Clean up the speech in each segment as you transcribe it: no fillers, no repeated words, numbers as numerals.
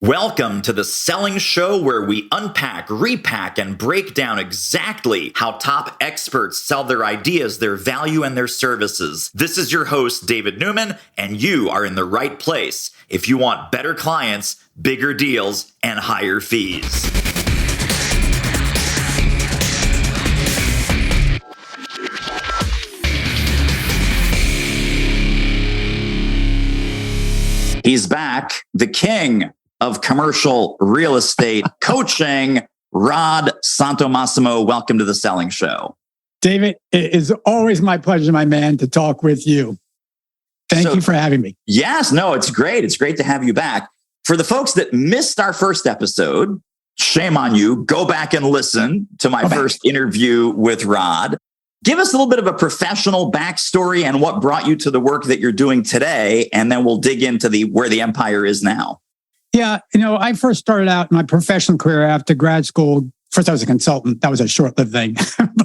Welcome to the Selling Show, where we unpack, repack, and break down exactly how top experts sell their ideas, their value, and their services. This is your host, David Newman, and you are in the right place if you want better clients, bigger deals, and higher fees. He's back, the king of commercial real estate coaching, Rod Santomassimo. Welcome to the Selling Show. David, it is always my pleasure, my man, to talk with you. Thank you for having me. Yes, no, it's great. It's great to have you back. For the folks that missed our first episode, shame on you. Go back and listen to my first interview with Rod. Give us a little bit of a professional backstory and what brought you to the work that you're doing today, and then we'll dig into where the empire is now. Yeah, I first started out my professional career after grad school. First, I was a consultant. That was a short-lived thing.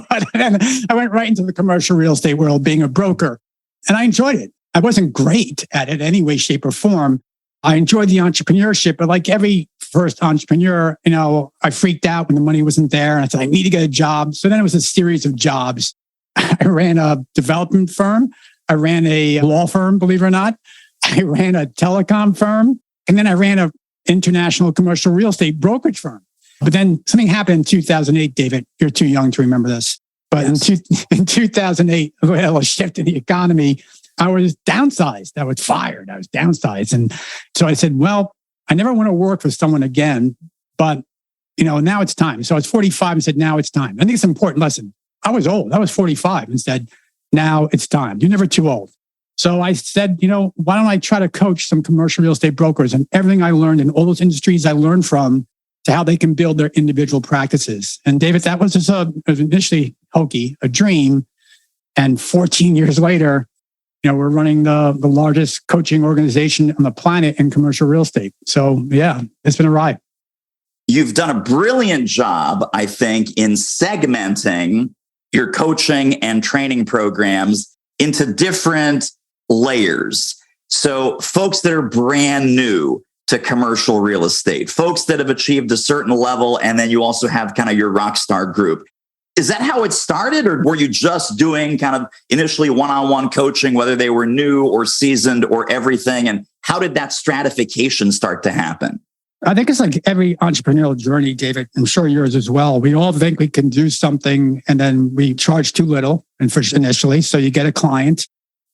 But then I went right into the commercial real estate world, being a broker. And I enjoyed it. I wasn't great at it any way, shape, or form. I enjoyed the entrepreneurship, but like every first entrepreneur, I freaked out when the money wasn't there. And I said, I need to get a job. So then it was a series of jobs. I ran a development firm. I ran a law firm, believe it or not. I ran a telecom firm. And then I ran an international commercial real estate brokerage firm. But then something happened in 2008, David. You're too young to remember this. But in 2008, a little shift in the economy, I was downsized. I was fired. I was downsized. And so I said, well, I never want to work for someone again. But, now it's time. So I was 45 and said, now it's time. I think it's an important lesson. I was old. I was 45 and said, now it's time. You're never too old. So I said, why don't I try to coach some commercial real estate brokers, and everything I learned in all those industries I learned from to how they can build their individual practices. And David, that was just initially hokey, a dream. And 14 years later, we're running the largest coaching organization on the planet in commercial real estate. So yeah, it's been a ride. You've done a brilliant job, I think, in segmenting your coaching and training programs into different layers. So folks that are brand new to commercial real estate, folks that have achieved a certain level, and then you also have kind of your rock star group. Is that how it started, or were you just doing kind of initially one-on-one coaching, whether they were new or seasoned or everything? And how did that stratification start to happen? I think it's like every entrepreneurial journey, David. I'm sure yours as well. We all think we can do something, and then we charge too little initially. So you get a client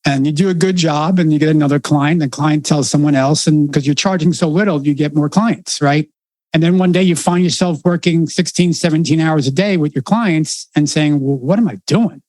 and you do a good job, and you get another client. The client tells someone else, and because you're charging so little, you get more clients, right? And then one day you find yourself working 16, 17 hours a day with your clients and saying, well, what am I doing?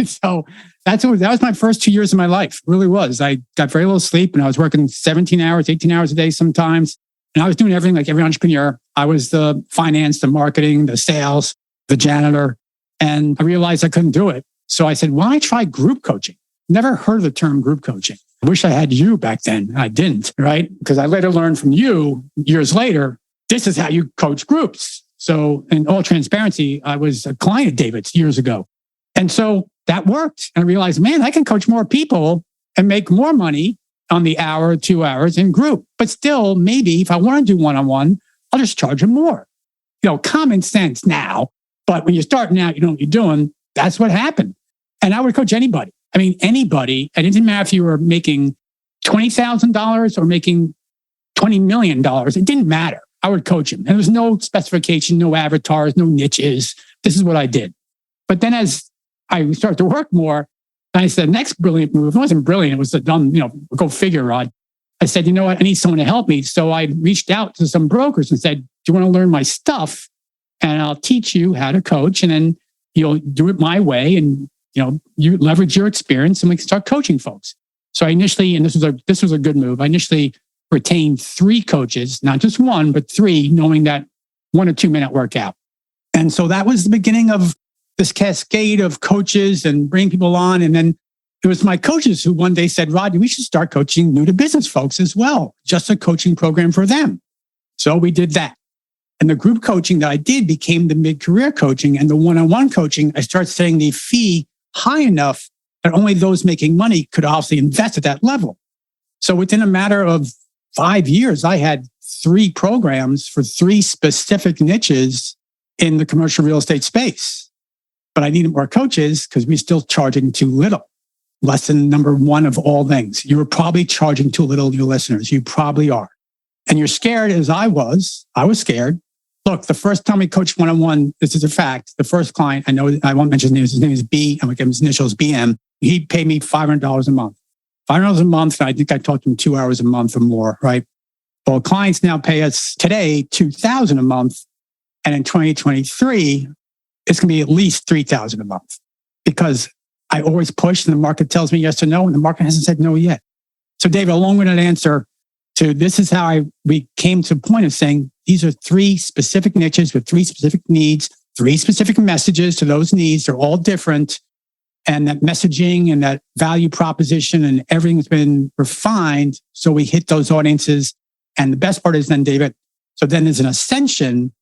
So that was my first 2 years of my life. It really was. I got very little sleep, and I was working 17 hours, 18 hours a day sometimes. And I was doing everything like every entrepreneur. I was the finance, the marketing, the sales, the janitor. And I realized I couldn't do it. So I said, why don't I try group coaching? Never heard of the term group coaching. I wish I had you back then. I didn't, right? Because I later learned from you years later, this is how you coach groups. So in all transparency, I was a client of David's years ago. And so that worked. And I realized, man, I can coach more people and make more money on the hour, 2 hours in group. But still, maybe if I want to do one-on-one, I'll just charge them more. Common sense now. But when you're starting out, you know what you're doing. That's what happened. And I would coach anybody. I mean, anybody. And it didn't matter if you were making $20,000 or making $20 million. It didn't matter. I would coach him. And there was no specification, no avatars, no niches. This is what I did. But then as I started to work more, I said, next brilliant move, it wasn't brilliant. It was a dumb, go figure, Rod. I said, you know what? I need someone to help me. So I reached out to some brokers and said, do you want to learn my stuff? And I'll teach you how to coach. And then you'll do it my way. And, you leverage your experience, and we can start coaching folks. So I initially, and this was a good move. I initially retained 3 coaches, not just one, but 3, knowing that 1 or 2 may not work out. And so that was the beginning of this cascade of coaches and bringing people on. And then it was my coaches who one day said, Rod, we should start coaching new to business folks as well. Just a coaching program for them. So we did that. And the group coaching that I did became the mid-career coaching, and the one-on-one coaching, I started setting the fee high enough that only those making money could obviously invest at that level. So within a matter of 5 years, I had 3 programs for 3 specific niches in the commercial real estate space. But I needed more coaches because we're still charging too little. Lesson number 1 of all things. You're probably charging too little, your listeners. You probably are. And you're scared as I was. I was scared. Look, the first time we coached one-on-one, this is a fact. The first client, I know, I won't mention his name is B. I'm going to give his initials BM. He paid me $500 a month. $500 a month. And I think I taught him 2 hours a month or more, right? Well, clients now pay us today $2,000 a month. And in 2023, it's going to be at least $3,000 a month because I always push and the market tells me yes or no, and the market hasn't said no yet. So, David, a long-winded answer to this is how we came to a point of saying these are 3 specific niches with 3 specific needs, 3 specific messages to those needs. They're all different. And that messaging and that value proposition and everything's been refined. So we hit those audiences. And the best part is then, David, so then there's an ascension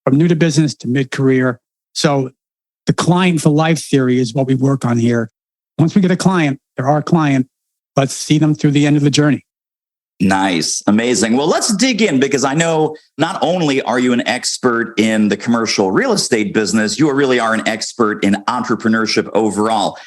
from new to business to mid-career. So the client for life theory is what we work on here. Once we get a client, they're our client. Let's see them through the end of the journey. Nice. Amazing. Well, let's dig in because I know not only are you an expert in the commercial real estate business, you really are an expert in entrepreneurship overall.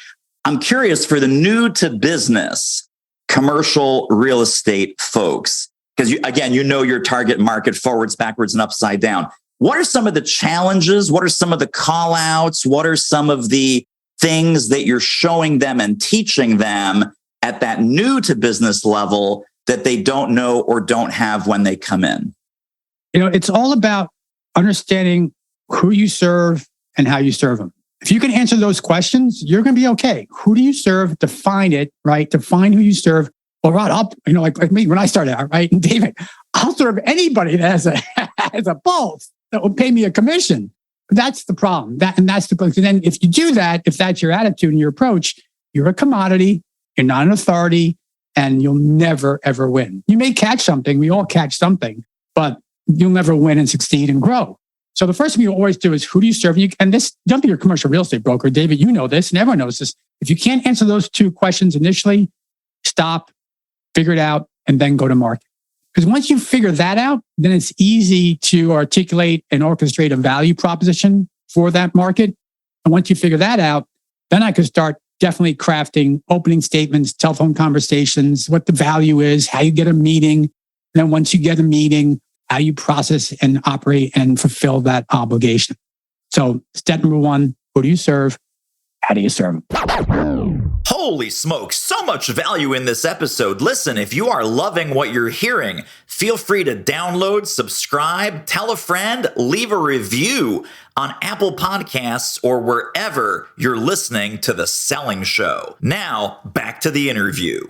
I'm curious for the new to business commercial real estate folks, because you know your target market forwards, backwards, and upside down. What are some of the challenges? What are some of the call outs? What are some of the things that you're showing them and teaching them at that new to business level that they don't know or don't have when they come in? It's all about understanding who you serve and how you serve them. If you can answer those questions, you're going to be okay. Who do you serve? Define it, right? Define who you serve. Well, Rod, like me, when I started out, right? And David, I'll serve anybody that has a pulse that will pay me a commission. But that's the problem. That's the problem. And then if you do that, if that's your attitude and your approach, you're a commodity, you're not an authority, and you'll never, ever win. You may catch something. We all catch something, but you'll never win and succeed and grow. So the first thing you always do is who do you serve? And this, don't be your commercial real estate broker. David, you know this and everyone knows this. If you can't answer those 2 questions initially, stop, figure it out, and then go to market. Because once you figure that out, then it's easy to articulate and orchestrate a value proposition for that market. And once you figure that out, then I could start definitely crafting opening statements, telephone conversations, what the value is, how you get a meeting. And then once you get a meeting, how you process and operate and fulfill that obligation. So step number 1, who do you serve? How do you serve them? Holy smokes, so much value in this episode. Listen, if you are loving what you're hearing, feel free to download, subscribe, tell a friend, leave a review on Apple Podcasts or wherever you're listening to The Selling Show. Now, back to the interview.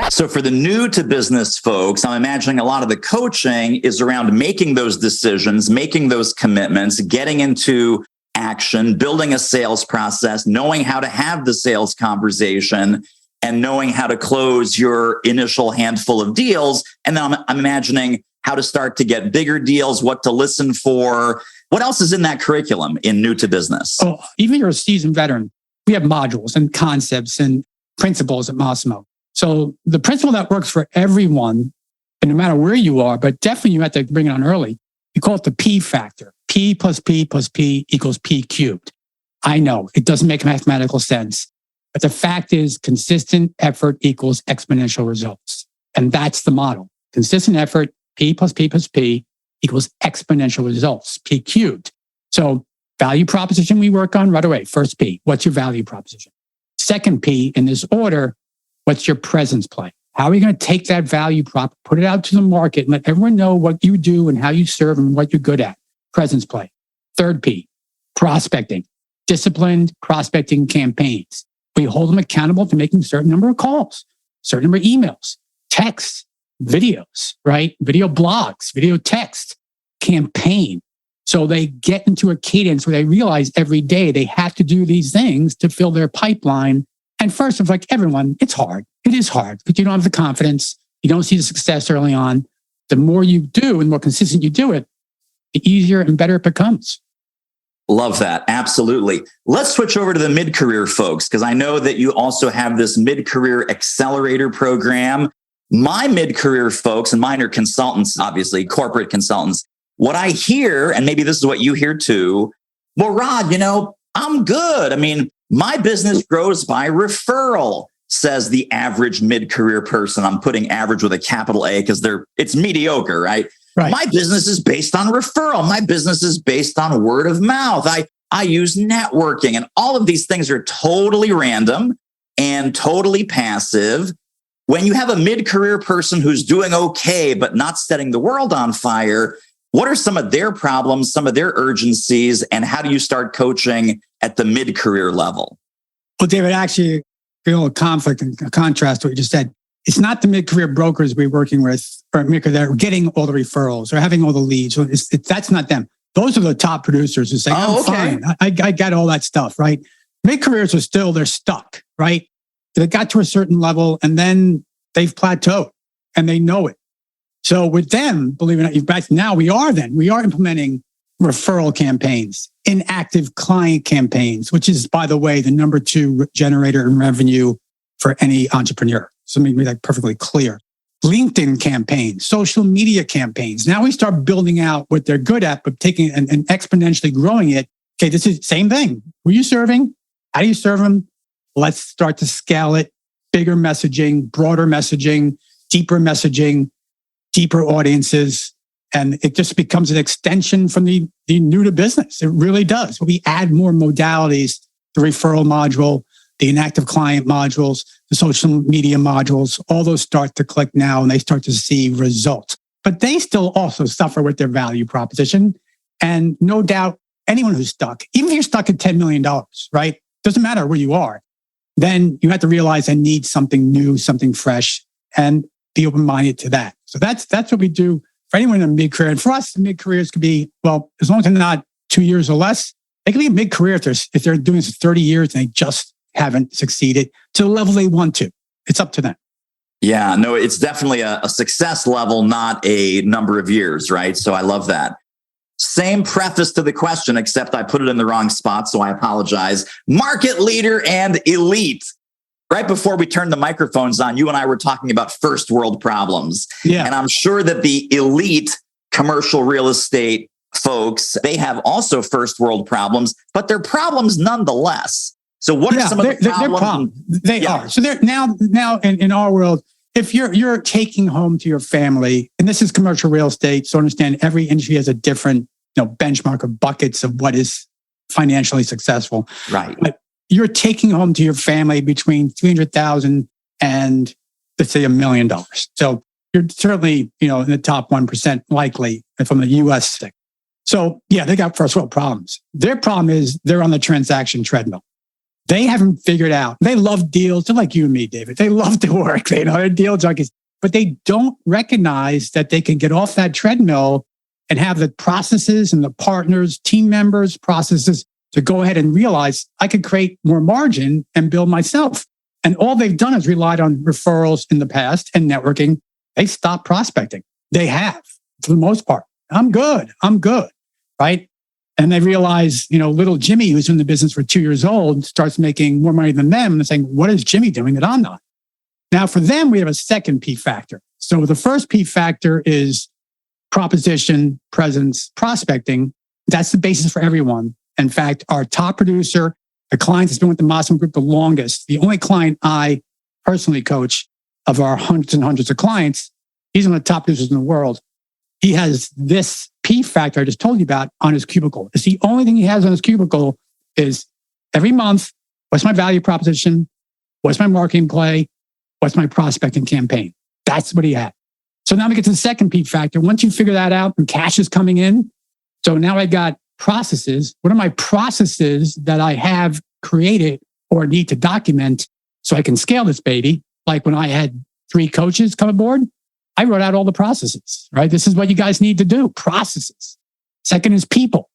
So for the new to business folks, I'm imagining a lot of the coaching is around making those decisions, making those commitments, getting into action, building a sales process, knowing how to have the sales conversation, and knowing how to close your initial handful of deals. And then I'm imagining how to start to get bigger deals, what to listen for. What else is in that curriculum in new to business? Oh, even you're a seasoned veteran. We have modules and concepts and principles at Massimo. So the principle that works for everyone, and no matter where you are, but definitely you have to bring it on early. We call it the P factor. P plus P plus P equals P cubed. I know it doesn't make mathematical sense, but the fact is consistent effort equals exponential results. And that's the model. Consistent effort, P plus P plus P equals exponential results, P cubed. So value proposition we work on right away. First P, what's your value proposition? Second P in this order, what's your presence play? How are you going to take that value prop, put it out to the market, and let everyone know what you do and how you serve and what you're good at? Presence play. Third P, prospecting. Disciplined prospecting campaigns. We hold them accountable to making a certain number of calls, certain number of emails, texts, videos, right? Video blogs, video text, campaign. So they get into a cadence where they realize every day they have to do these things to fill their pipeline. And first, it's like everyone, it's hard. It is hard, but you don't have the confidence. You don't see the success early on. The more you do and the more consistent you do it, the easier and better it becomes. Love that. Absolutely. Let's switch over to the mid-career folks, because I know that you also have this mid-career accelerator program my mid-career folks, and mine are consultants, obviously, corporate consultants, what I hear, and maybe this is what you hear too, well, Rod, I'm good. I mean, my business grows by referral, says the average mid-career person. I'm putting average with a capital A because it's mediocre, right? Right. My business is based on referral. My business is based on word of mouth. I use networking, and all of these things are totally random and totally passive. When you have a mid-career person who's doing okay, but not setting the world on fire, what are some of their problems, some of their urgencies, and how do you start coaching at the mid-career level? Well, David, actually, feel a conflict and a contrast to what you just said. It's not the mid-career brokers we're working with or that are getting all the referrals or having all the leads. So that's not them. Those are the top producers who say, I'm fine. I got all that stuff, right? Mid-careers are they're stuck, right? They got to a certain level and then they've plateaued and they know it. So with them, believe it or not, now we are implementing referral campaigns, inactive client campaigns, which is, by the way, the number 2 generator in revenue for any entrepreneur. So make that perfectly clear. LinkedIn campaigns, social media campaigns. Now we start building out what they're good at, but taking and exponentially growing it. Okay, this is the same thing. Who are you serving? How do you serve them? Let's start to scale it. Bigger messaging, broader messaging, deeper audiences. And it just becomes an extension from the new to business. It really does. We add more modalities, the referral module, the inactive client modules, the social media modules, all those start to click now and they start to see results. But they still also suffer with their value proposition. And no doubt, anyone who's stuck, even if you're stuck at $10 million, right? Doesn't matter where you are. Then you have to realize I need something new, something fresh, and be open-minded to that. So that's what we do for anyone in mid-career. And for us, mid-careers could be, well, as long as they're not 2 years or less, they can be a mid-career if they're doing this for 30 years and they just haven't succeeded to the level they want to. It's up to them. Yeah, no, it's definitely a success level, not a number of years, right? So I love that. Same preface to the question, except I put it in the wrong spot, so I apologize. Market leader and elite. Right before we turned the microphones on, you and I were talking about first world problems. Yeah. And I'm sure that the elite commercial real estate folks, they have also first world problems, but they're problems nonetheless. So what are some of the problems? They are. So they're now in our world, if you're taking home to your family, and this is commercial real estate, so understand every industry has a different benchmark of buckets of what is financially successul. Right. But you're taking home to your family between $300,000 and let's say $1 million. So you're certainly, in the top 1% likely from the US thing. So yeah, they got first world problems. Their problem is they're on the transaction treadmill. They haven't figured out. They love deals. They're like you and me, David. They love to work. They're deal junkies, but they don't recognize that they can get off that treadmill and have the processes and the partners, team members, processes to go ahead and realize I could create more margin and build myself. And all they've done is relied on referrals in the past and networking. They stopped prospecting. They have, for the most part. I'm good, right? And they realize, little Jimmy, who's in the business for 2 years old, starts making more money than them. And they're saying, what is Jimmy doing that I'm not? Now, for them, we have a second P factor. So the first P factor is proposition, presence, prospecting. That's the basis for everyone. In fact, our top producer, the client that's been with the Massimo Group the longest, the only client I personally coach of our hundreds and hundreds of clients, he's one of the top producers in the world. He has this P factor I just told you about on his cubicle. It's the only thing he has on his cubicle is every month, what's my value proposition? What's my marketing play? What's my prospecting campaign? That's what he had. So now we get to the second P factor. Once you figure that out and cash is coming in, so now I got processes. What are my processes that I have created or need to document so I can scale this baby? Like when I had 3 coaches come aboard, I wrote out all the processes, right? This is what you guys need to do, processes. Second is people.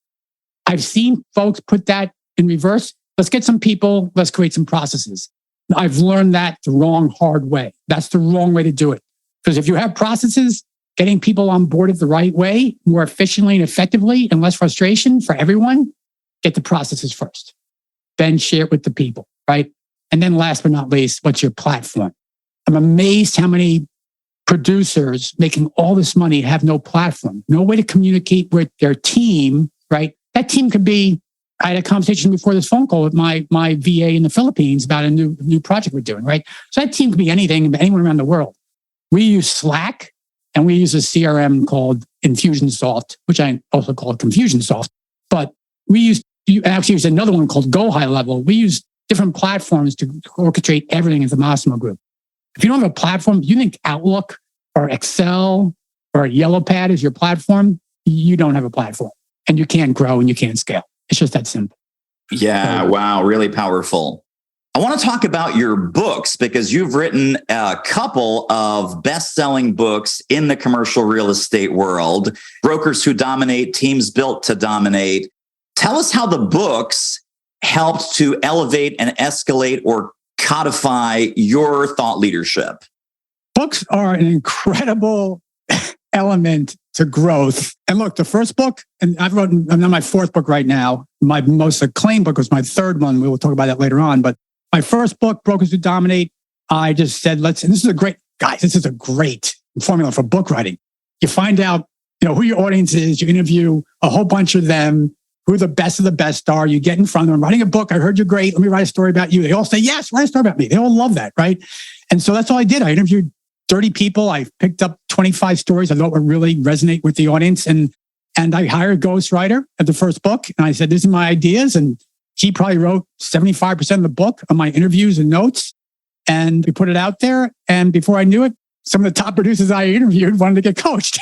I've seen folks put that in reverse. Let's get some people. Let's create some processes. I've learned that the wrong, hard way. That's the wrong way to do it. Because if you have processes, getting people on board it the right way, more efficiently and effectively, and less frustration for everyone, get the processes first. Then share it with the people, right? And then last but not least, what's your platform? I'm amazed how many producers making all this money have no platform, no way to communicate with their team, right? That team could be, I had a conversation before this phone call with my VA in the Philippines about a new project we're doing, right? So that team could be anything, anyone around the world. We use Slack and we use a CRM called Infusionsoft, which I also call Confusionsoft. But we actually use another one called Go High Level. We use different platforms to orchestrate everything in the Massimo Group. If you don't have a platform, you think Outlook or Excel or Yellow Pad is your platform, you don't have a platform and you can't grow and you can't scale. It's just that simple. Yeah. Wow. Really powerful. I want to talk about your books because you've written a couple of best-selling books in the commercial real estate world, Brokers Who Dominate, Teams Built to Dominate. Tell us how the books helped to elevate and escalate or codify your thought leadership. Books are an incredible element to growth. And look, the first book, and I'm on my fourth book right now. My most acclaimed book was my third one. We will talk about that later on. But my first book, Brokers Who Dominate, I just said, and this is a great formula for book writing. You find out, who your audience is, you interview a whole bunch of them, who the best of the best are. You get in front of them, writing a book. I heard you're great. Let me write a story about you. They all say, yes, write a story about me. They all love that, right? And so that's all I did. I interviewed 30 people. I picked up 25 stories I thought would really resonate with the audience. And I hired a ghostwriter at the first book. And I said, these are my ideas. And he probably wrote 75% of the book on my interviews and notes. And we put it out there. And before I knew it, some of the top producers I interviewed wanted to get coached.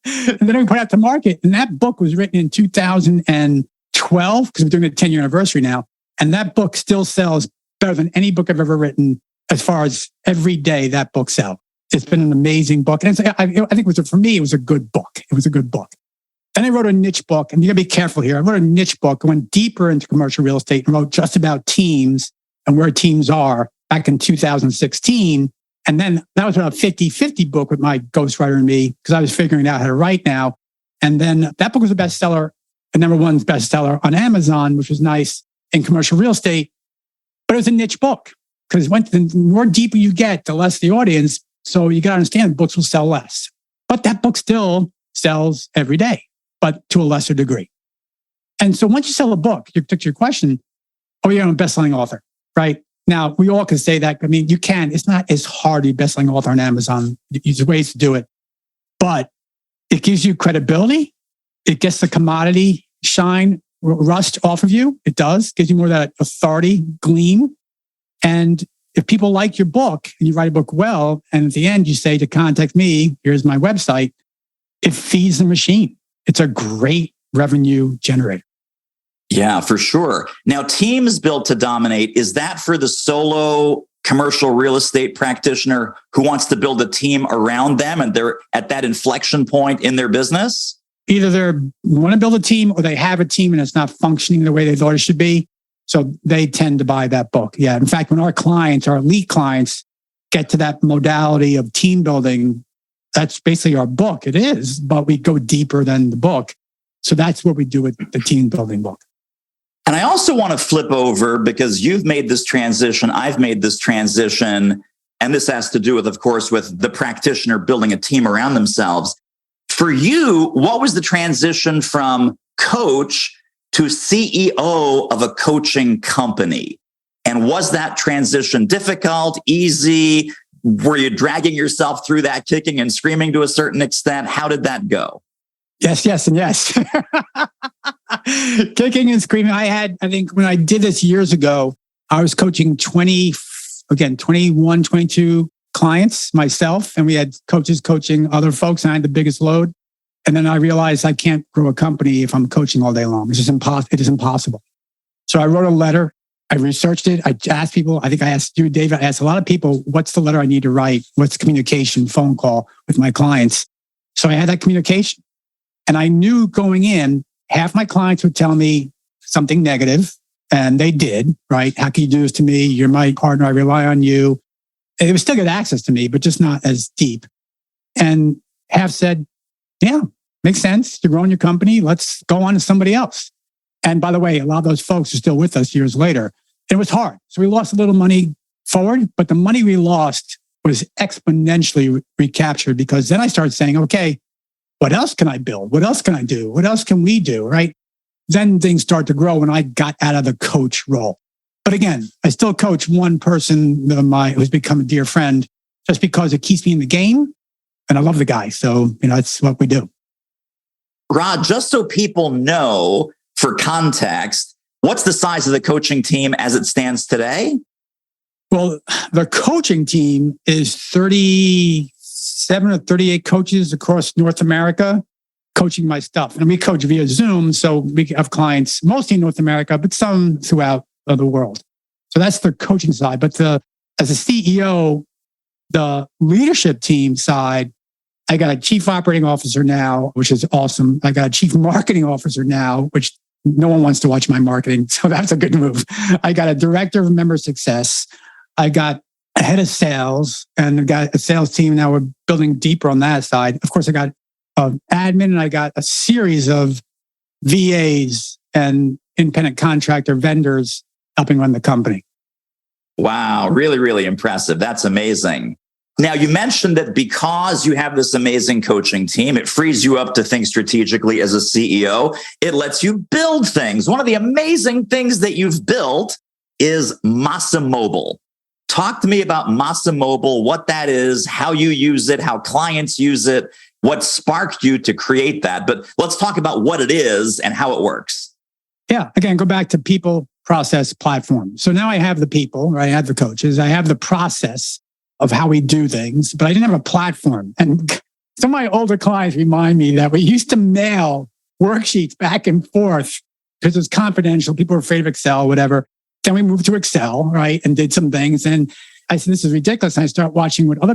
And then we put it out to market. And that book was written in 2012 because we're doing a 10-year anniversary now. And that book still sells better than any book I've ever written. As far as every day that book sells, it's been an amazing book. And I think for me, it was a good book. It was a good book. Then I wrote a niche book, and you gotta be careful here. I wrote a niche book, went deeper into commercial real estate and wrote just about teams and where teams are back in 2016. And then that was about a 50-50 book with my ghostwriter and me because I was figuring out how to write now. And then that book was a bestseller, a number one bestseller on Amazon, which was nice in commercial real estate. But it was a niche book because the more deeper you get, the less the audience. So you got to understand books will sell less. But that book still sells every day, but to a lesser degree. And so once you sell a book, to your question, I'm a best-selling author, right? Now, we all can say that. I mean, you can. It's not as hard to be a best-selling author on Amazon. There's ways to do it. But it gives you credibility. It gets the commodity rust off of you. It does. Gives you more of that authority gleam. And if people like your book and you write a book well, and at the end you say to contact me, here's my website, it feeds the machine. It's a great revenue generator. Yeah, for sure. Now, Teams Built to Dominate, is that for the solo commercial real estate practitioner who wants to build a team around them and they're at that inflection point in their business? Either they want to build a team or they have a team and it's not functioning the way they thought it should be. So they tend to buy that book. Yeah. In fact, when our elite clients get to that modality of team building, that's basically our book. It is, but we go deeper than the book. So that's what we do with the team building book. And I also want to flip over because you've made this transition. I've made this transition. And this has to do with, of course, with the practitioner building a team around themselves. For you, what was the transition from coach to CEO of a coaching company? And was that transition difficult, easy? Were you dragging yourself through that, kicking and screaming to a certain extent? How did that go? Yes, and yes. Kicking and screaming. I think when I did this years ago, I was coaching 21, 22 clients myself. And we had coaches coaching other folks and I had the biggest load. And then I realized I can't grow a company if I'm coaching all day long. It's just it is impossible. So I wrote a letter. I researched it. I asked people. I think I asked you, David. I asked a lot of people, what's the letter I need to write? What's communication, phone call with my clients? So I had that communication. And I knew going in, half my clients would tell me something negative, and they did, right? How can you do this to me? You're my partner. I rely on you. And it was still good access to me, but just not as deep. And half said, yeah, makes sense. You're growing your company. Let's go on to somebody else. And by the way, a lot of those folks are still with us years later. It was hard. So we lost a little money forward, but the money we lost was exponentially recaptured because then I started saying, okay, what else can I build? What else can I do? What else can we do? Right. Then things start to grow when I got out of the coach role. But again, I still coach one person who's become a dear friend just because it keeps me in the game. And I love the guy. So, it's what we do. Rod, just so people know, for context, what's the size of the coaching team as it stands today? Well, the coaching team is 37 or 38 coaches across North America coaching my stuff. And we coach via Zoom. So we have clients mostly in North America, but some throughout the world. So that's the coaching side. But as a CEO, the leadership team side, I got a chief operating officer now, which is awesome. I got a chief marketing officer now, which no one wants to watch my marketing. So that's a good move. I got a director of member success. I got a head of sales and I got a sales team. Now we're building deeper on that side. Of course, I got an admin and I got a series of VAs and independent contractor vendors helping run the company. Wow. Really, really impressive. That's amazing. Now, you mentioned that because you have this amazing coaching team, it frees you up to think strategically as a CEO. It lets you build things. One of the amazing things that you've built is Massa Mobile. Talk to me about Massa Mobile, what that is, how you use it, how clients use it, what sparked you to create that. But let's talk about what it is and how it works. Yeah. Again, go back to people, process, platform. So now I have the people, right? I have the coaches. I have the process of how we do things, but I didn't have a platform. And some of my older clients remind me that we used to mail worksheets back and forth because it's confidential. People were afraid of Excel, whatever. Then we moved to Excel, right? And did some things. And I said, this is ridiculous. And I started watching what other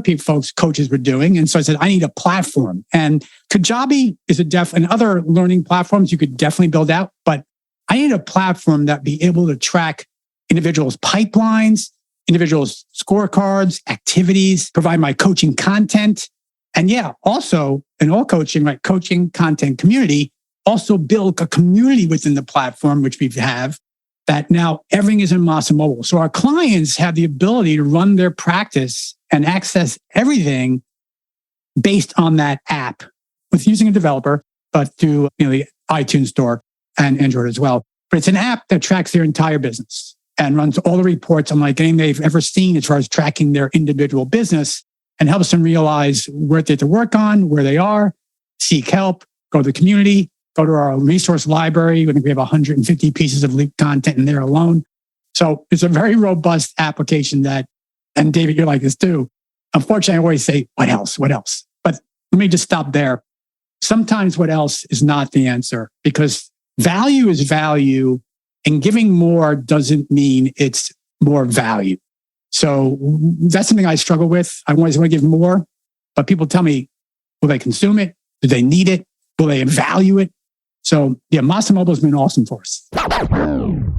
coaches were doing. And so I said, I need a platform. And Kajabi is and other learning platforms you could definitely build out, but I need a platform that be able to track individuals' pipelines, individuals' scorecards, activities, provide my coaching content. And yeah, also in all coaching, right? Coaching content community, also build a community within the platform, which we have, that now everything is in Massa Mobile. So our clients have the ability to run their practice and access everything based on that app with using a developer, but through the iTunes store and Android as well. But it's an app that tracks their entire business and runs all the reports unlike anything they've ever seen as far as tracking their individual business and helps them realize where they have to work on, where they are, seek help, go to the community, go to our resource library. I think we have 150 pieces of content in there alone. So it's a very robust application and David, you're like this too. Unfortunately, I always say, what else? What else? But let me just stop there. Sometimes what else is not the answer because value is value and giving more doesn't mean it's more value. So that's something I struggle with. I always want to give more, but people tell me, will they consume it? Do they need it? Will they value it? So yeah, Massa Mobile has been awesome for us.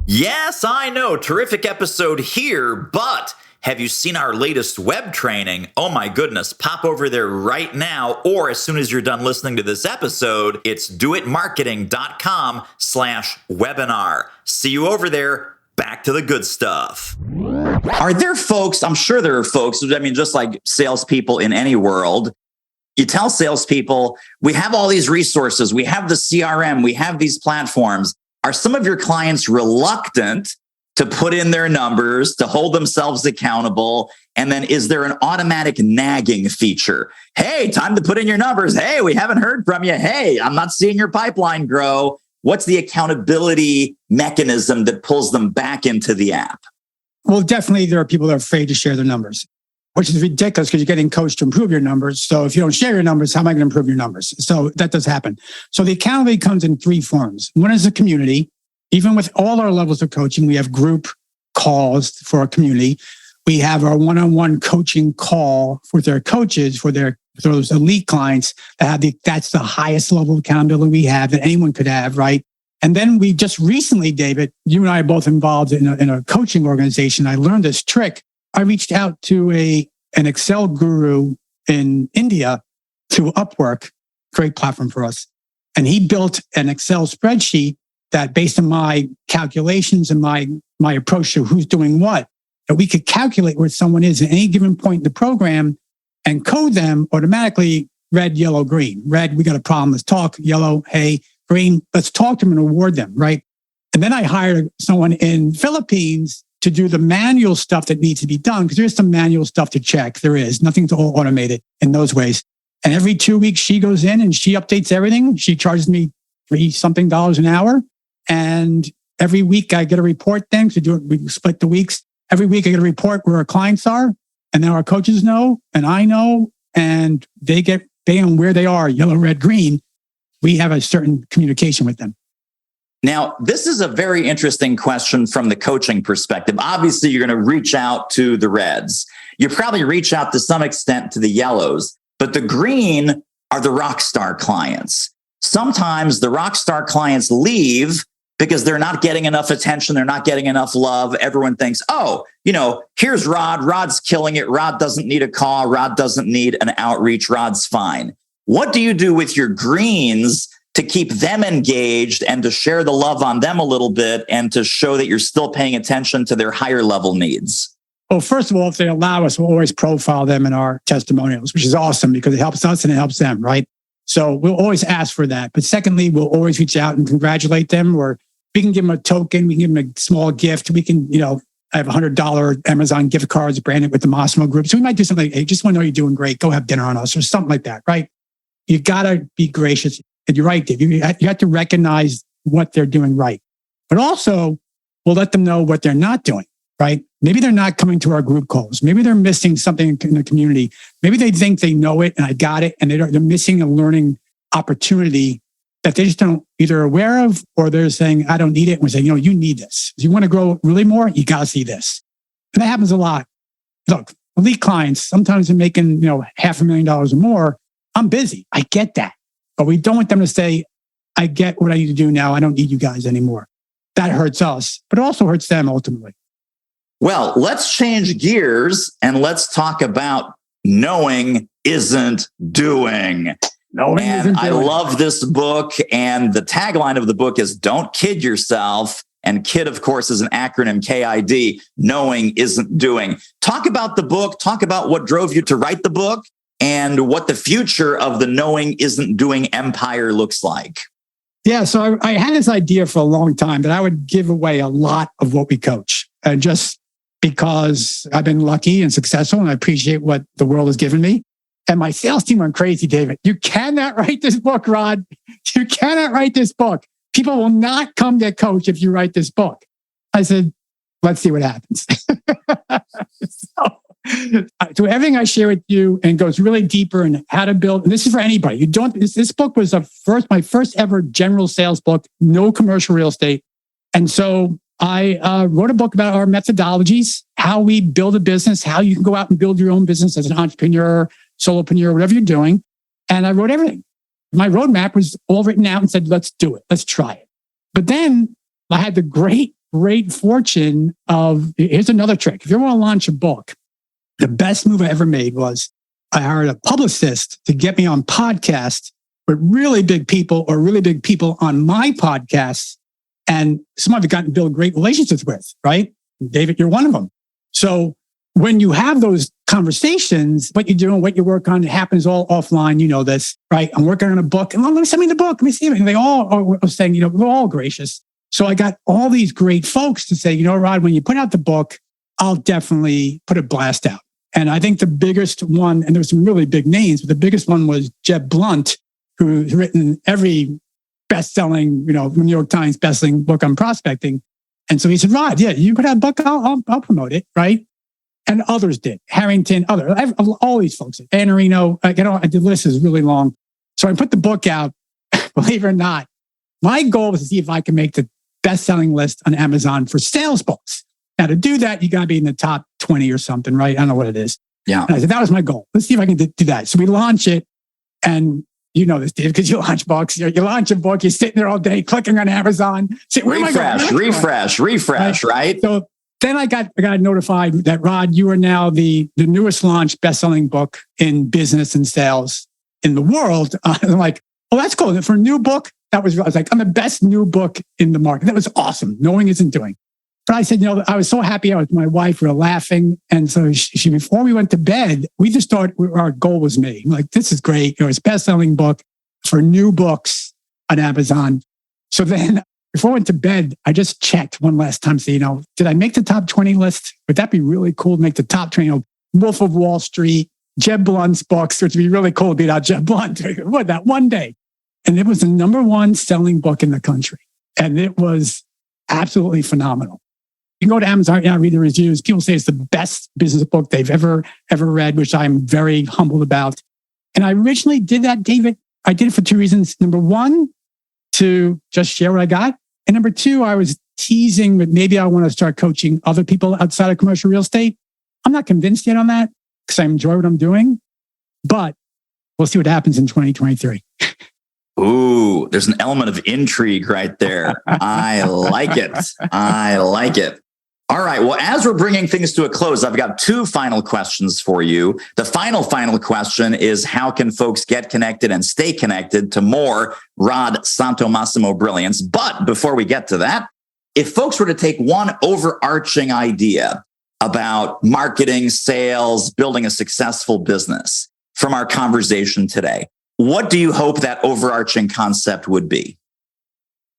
Yes, I know. Terrific episode here, but have you seen our latest web training? Oh my goodness, pop over there right now, or as soon as you're done listening to this episode, it's doitmarketing.com/webinar. See you over there. Back to the good stuff. Are there folks, I'm sure there are folks, just like salespeople in any world, you tell salespeople, we have all these resources, we have the CRM, we have these platforms. Are some of your clients reluctant to put in their numbers, to hold themselves accountable? And then is there an automatic nagging feature? Hey, time to put in your numbers. Hey, we haven't heard from you. Hey, I'm not seeing your pipeline grow. What's the accountability mechanism that pulls them back into the app? Well, definitely there are people that are afraid to share their numbers, which is ridiculous because you're getting coached to improve your numbers. So if you don't share your numbers, how am I going to improve your numbers? So that does happen. So the accountability comes in three forms. One is a community. Even with all our levels of coaching, we have group calls for our community. We have our one-on-one coaching call for their coaches, for those elite clients that have that's the highest level of accountability we have that anyone could have, right? And then we just recently, David, you and I are both involved in a coaching organization. I learned this trick. I reached out to an Excel guru in India through Upwork, great platform for us. And he built an Excel spreadsheet that based on my calculations and my approach to who's doing what, that we could calculate where someone is at any given point in the program and code them automatically red, yellow, green. Red, we got a problem. Let's talk. Yellow, hey, green, let's talk to them and reward them, right? And then I hired someone in Philippines to do the manual stuff that needs to be done because there's some manual stuff to check. There is. Nothing's all automated in those ways. And every 2 weeks, she goes in and she updates everything. She charges me $3-something an hour. And every week I get a report then. We split the weeks. Every week I get a report where our clients are. And then our coaches know, and I know, and they get on where they are, yellow, red, green. We have a certain communication with them. Now, this is a very interesting question from the coaching perspective. Obviously, you're going to reach out to the reds. You probably reach out to some extent to the yellows, but the green are the rock star clients. Sometimes the rock star clients leave because they're not getting enough attention. They're not getting enough love. Everyone thinks, oh, here's Rod. Rod's killing it. Rod doesn't need a call. Rod doesn't need an outreach. Rod's fine. What do you do with your greens to keep them engaged and to share the love on them a little bit and to show that you're still paying attention to their higher level needs? Well, first of all, if they allow us, we'll always profile them in our testimonials, which is awesome because it helps us and it helps them, right? So we'll always ask for that. But secondly, we'll always reach out and congratulate them, or we can give them a token. We can give them a small gift. We can, I have $100 Amazon gift cards branded with the Massimo group. So we might do something like, hey, just want to know you're doing great. Go have dinner on us or something like that, right? You got to be gracious. And you're right, Dave. You have to recognize what they're doing right. But also, we'll let them know what they're not doing, right? Maybe they're not coming to our group calls. Maybe they're missing something in the community. Maybe they think they know it and I got it. And they're missing a learning opportunity that they just don't either aware of, or they're saying, I don't need it. And we say, you need this. If you want to grow really more, you got to see this. And that happens a lot. Look, elite clients, sometimes they're making, $500,000 or more. I'm busy. I get that. But we don't want them to say, I get what I need to do now. I don't need you guys anymore. That hurts us, but it also hurts them ultimately. Well, let's change gears and let's talk about knowing isn't doing. I love this book. And the tagline of the book is don't kid yourself. And KID, of course, is an acronym, KID, knowing isn't doing. Talk about the book. Talk about what drove you to write the book and what the future of the knowing isn't doing empire looks like. Yeah, so I had this idea for a long time that I would give away a lot of what we coach. And just because I've been lucky and successful and I appreciate what the world has given me. And my sales team went crazy, David. You cannot write this book, Rod. You cannot write this book. People will not come get coached if you write this book. I said, let's see what happens. So everything I share with you and goes really deeper in how to build, and this is for anybody. This book was my first ever general sales book, no commercial real estate. And so I wrote a book about our methodologies, how we build a business, how you can go out and build your own business as an entrepreneur, solopreneur, whatever you're doing. And I wrote everything. My roadmap was all written out and said, let's do it. Let's try it. But then I had the great fortune of, here's another trick. If you want to launch a book, the best move I ever made was I hired a publicist to get me on podcasts with really big people or really big people on my podcasts. And some I've gotten to build great relationships with, right? David, you're one of them. So when you have those conversations, what you do and what you work on, it happens all offline. You know this, right? I'm working on a book and let me send me the book. Let me see it. And they all are saying, we're all gracious. So I got all these great folks to say, Rod, when you put out the book, I'll definitely put a blast out. And I think the biggest one, and there's some really big names, but the biggest one was Jeb Blunt, who's written every best-selling, New York Times best-selling book on prospecting. And so he said, Rod, yeah, you put out a book, I'll promote it, right? And others did. Harrington, all these folks, Anarino, the list is really long. So I put the book out, believe it or not. My goal was to see if I can make the best-selling list on Amazon for sales books. Now, to do that, you got to be in the top 20 or something, right? I don't know what it is. Yeah. And I said, that was my goal. Let's see if I can do that. So we launch it. And you know this, Dave, because you launch books. You launch a book, you're sitting there all day clicking on Amazon. Refresh, right? So then I got notified that, Rod, you are now the newest launched best-selling book in business and sales in the world. I'm like, oh, that's cool. For a new book, I was like, I'm the best new book in the market. That was awesome. Knowing isn't doing. But I said, I was so happy. I was with my wife. We were laughing. And so she before we went to bed, we just thought our goal was made. Like, this is great. It's best-selling book for new books on Amazon. So then before I went to bed, I just checked one last time. So, did I make the top 20 list? Would that be really cool to make the top 20? Wolf of Wall Street, Jeb Blunt's books, which would be really cool to beat out Jeb Blunt. What, that one day? And it was the number one selling book in the country. And it was absolutely phenomenal. You can go to Amazon right now, read the reviews. People say it's the best business book they've ever read, which I'm very humbled about. And I originally did that, David. I did it for two reasons. Number one, to just share what I got. And number two, I was teasing that maybe I want to start coaching other people outside of commercial real estate. I'm not convinced yet on that because I enjoy what I'm doing, but we'll see what happens in 2023. Ooh, there's an element of intrigue right there. I like it. I like it. All right. Well, as we're bringing things to a close, I've got two final questions for you. The final question is, how can folks get connected and stay connected to more Rod Santomassimo brilliance? But before we get to that, if folks were to take one overarching idea about marketing, sales, building a successful business from our conversation today, what do you hope that overarching concept would be?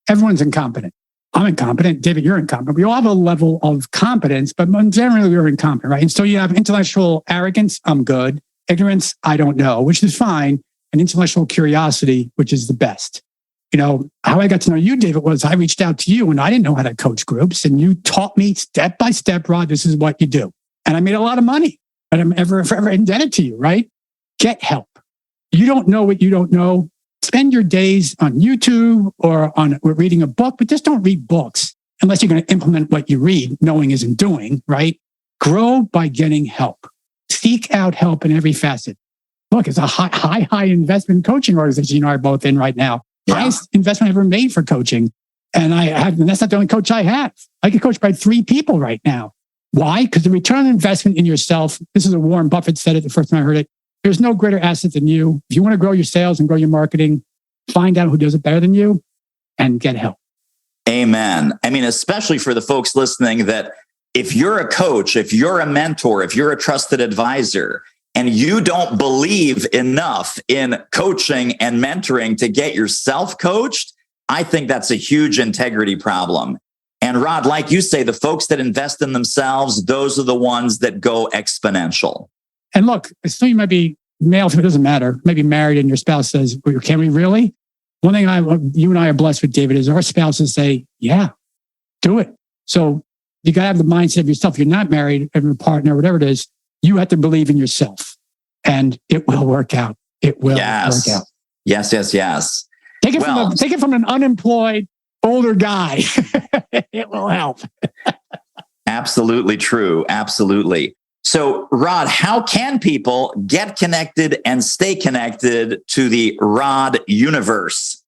Everyone's incompetent. I'm incompetent. David, you're incompetent. We all have a level of competence, but generally we're incompetent, right? And so you have intellectual arrogance. I'm good. Ignorance, I don't know, which is fine. And intellectual curiosity, which is the best. How I got to know you, David, was I reached out to you and I didn't know how to coach groups. And you taught me step by step, Rod, this is what you do. And I made a lot of money. And I'm forever indebted to you, right? Get help. You don't know what you don't know. Spend your days on YouTube or reading a book, but just don't read books unless you're going to implement what you read. Knowing isn't doing, right? Grow by getting help. Seek out help in every facet. Look, it's a high investment coaching organization you and I are both in right now. Yeah. Highest investment I've ever made for coaching. And that's not the only coach I have. I get coached by 3 people right now. Why? Because the return on investment in yourself, this is what Warren Buffett said it the first time I heard it. There's no greater asset than you. If you want to grow your sales and grow your marketing, find out who does it better than you and get help. Amen. I mean, especially for the folks listening, that if you're a coach, if you're a mentor, if you're a trusted advisor, and you don't believe enough in coaching and mentoring to get yourself coached, I think that's a huge integrity problem. And Rod, like you say, the folks that invest in themselves, those are the ones that go exponential. And look, so you might be male, it doesn't matter, maybe married and your spouse says, can we really? One thing you and I are blessed with, David, is our spouses say, yeah, do it. So you got to have the mindset of yourself. If you're not married, have a partner, whatever it is, you have to believe in yourself and it will work out. It will work out. Yes. Take it from an unemployed older guy. It will help. Absolutely true. Absolutely. So, Rod, how can people get connected and stay connected to the Rod universe?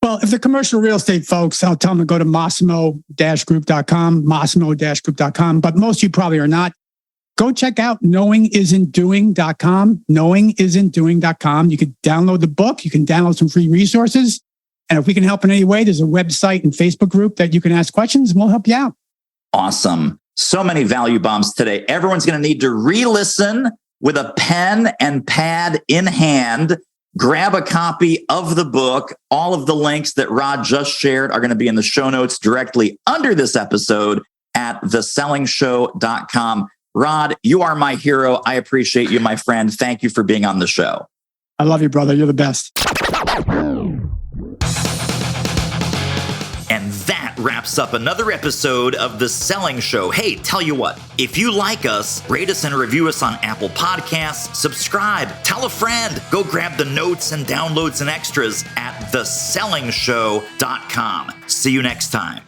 Well, if they're commercial real estate folks, I'll tell them to go to massimo-group.com, but most of you probably are not. Go check out knowingisn'tdoing.com, knowingisn'tdoing.com. You can download the book. You can download some free resources. And if we can help in any way, there's a website and Facebook group that you can ask questions and we'll help you out. Awesome. So many value bombs today. Everyone's going to need to re-listen with a pen and pad in hand. Grab a copy of the book. All of the links that Rod just shared are going to be in the show notes directly under this episode at thesellingshow.com. Rod, you are my hero. I appreciate you, my friend. Thank you for being on the show. I love you, brother. You're the best. And that wraps up another episode of The Selling Show. Hey, tell you what, if you like us, rate us and review us on Apple Podcasts, subscribe, tell a friend, go grab the notes and downloads and extras at thesellingshow.com. See you next time.